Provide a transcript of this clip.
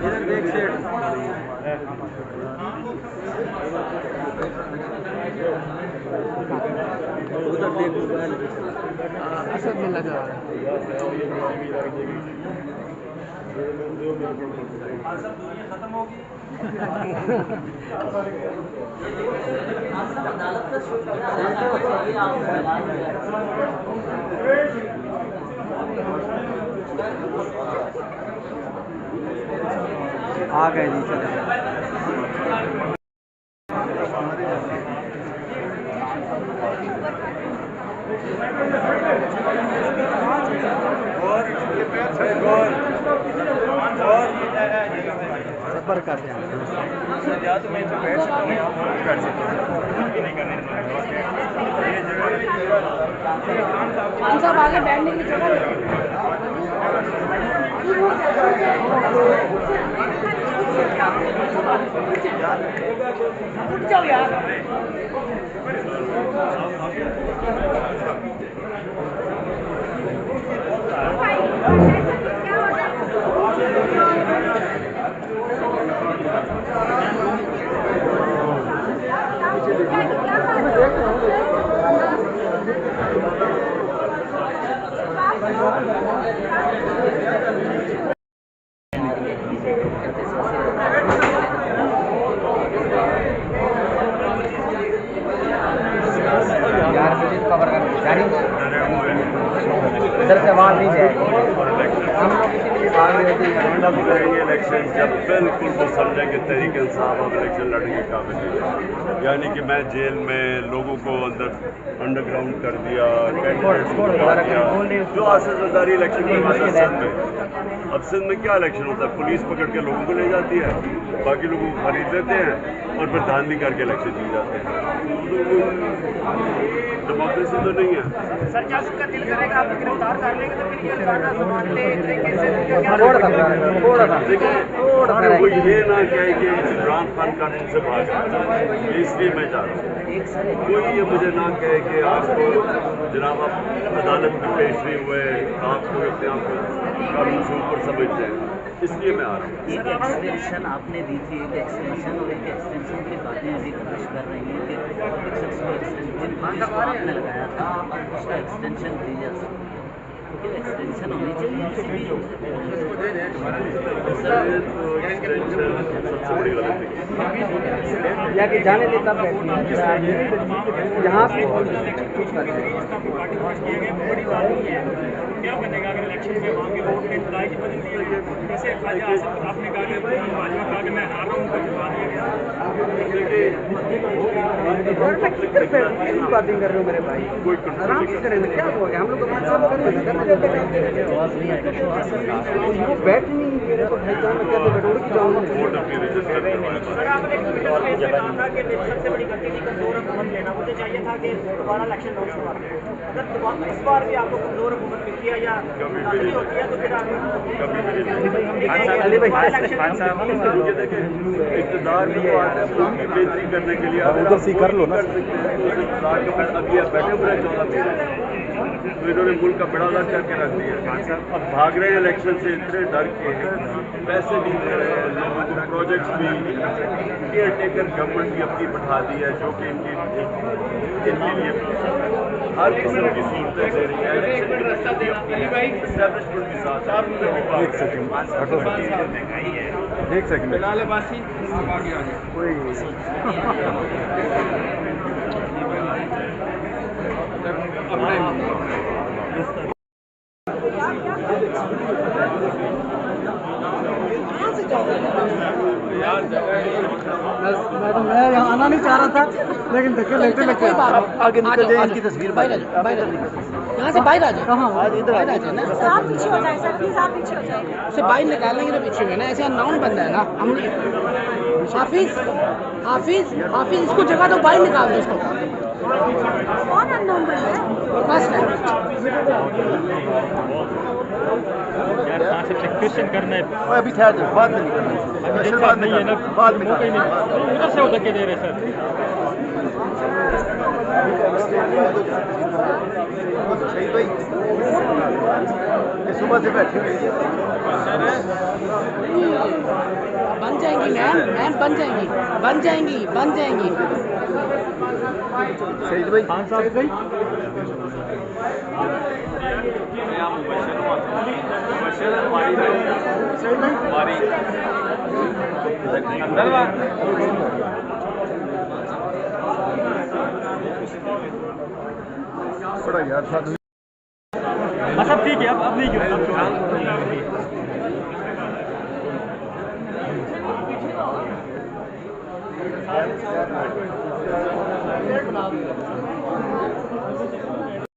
इधर देख सेठ उधर देख असद में लगा खत्म होगी। आ गए जी चले सफर करते हैं साहब आगे बैठने की जगह उठ जाओ यार। इधर से वहाँ नहीं जाएगा। हम लोग इसीलिए भाग रहे थे इलेक्शन जब बिल्कुल वो समझे कि तहरीक इंसाफ अब इलेक्शन लड़ने के काबिल नहीं है। यानी कि मैं जेल में लोगों को अंदर अंडरग्राउंड कर दिया, जो असरदारी इलेक्शन में सिंध में। अब सिंध में क्या इलेक्शन होता है, पुलिस पकड़ के लोगों को ले जाती है, बाकी लोगों को खरीद लेते हैं और फिर धांधली करके इलेक्शन जीत जाते हैं। डेमोक्रेसी तो नहीं है। सर क्या उसका दिल करेगा आपको गिरफ्तार कर लेंगे तो फिर ये गाना सुनाते तरीके से वो ये ना कहे कि इमरान खान कानून से भाग इसलिए मैं जा रहा हूँ। कोई ये मुझे ना कहे कि आपको जनाब आप अदालत में पेश नहीं हुए, आपको अपने आप को कानून से ऊपर समझते हैं, इसलिए मैं आ रहा हूँ। एक एक्सटेंशन आपने दी थी, एक एक्सटेंशन और एक एक्सटेंशन की बातें अभी कोशिश कर रही हैं कि एक शख्स को एक्सटेंशन आपने लगाया था और उसका एक्सटेंशन दी जा सकती है, क्योंकि एक्सटेंशन होनी चाहिए किसी भी सबसे बड़ी गलती या कि जाने दे तब यहाँ पे क्या बनेगा अगर इलेक्शन में वहाँ के वोट की लड़ाई की बदलती है? जैसे आपने कहा कि भाजपा कहा कि मैं हार रहा हूँ, करवा दिया गया। बातें कर रहे हो मेरे भाई, आराम से करेंगे, क्या हो गया? हम लोग वो बैठ नहीं मेरे को भाई जाऊँ क्या बैठ उड़ की जाऊँगा। सर आपने कहा था कि सबसे बड़ी गलती थी कमजोर हुकूमत लेना, मुझे चाहिए था कि दोबारा इलेक्शन लॉन्च करवाते। अगर इस बार भी आपको कमजोर हुकूमत मिलती है या नहीं होती है तो फिर इक़्तिदार भी आता है उनकी बेहतरी करने के लिए उधर से कर लो ना। अभी बैठे हुए 14 महीने तो इन्होंने मुल्क का बड़ा दर करके रख दिया। अब भाग रहे हैं इलेक्शन से इतने डर के, पैसे भी दे रहे हैं लोगों को, प्रोजेक्ट्स भी, केयर टेकर गवर्नमेंट भी अपनी बैठा दी है जो कि इनके लिए हर किस्म की सहूलतें दे रही है। एस्टैब्लिशमेंट के साथ एक सेकंड लालबासी आप आगे आ जाए कोई मैडम मैं यहाँ आना नहीं चाह रहा था लेकिन धक्के लगते लगते आगे निकल जाए। इसकी तस्वीर बाहर यहाँ से बाहर आ जाए। कहाँ आज इधर आ जाए ना, आप पीछे हो जाए सर, प्लीज आप पीछे हो जाए। उसे बाहर निकालेंगे तो पीछे ना, ऐसे नाउन बनता है ना। हम हाफिज हाफिज हाफिज इसको जगह तो बाहर निकाल दो इसको। कौन अननोन बन रहा है? बस है यार कहाँ से क्वेश्चन करना है? अभी ठहर जाओ, बाद में निकलना है, बाद में है ना, बाद में उधर से उधर के दे रहे सर। सही भाई ये सुबह से बैठी हुई है। बन जाएंगी मैम, मैम बन जाएंगी, बन जाएंगी, बन जाएंगी। शहीद भाई, खान साहब भाई, थोड़ा यार था सब ठीक है, अब नहीं क्यों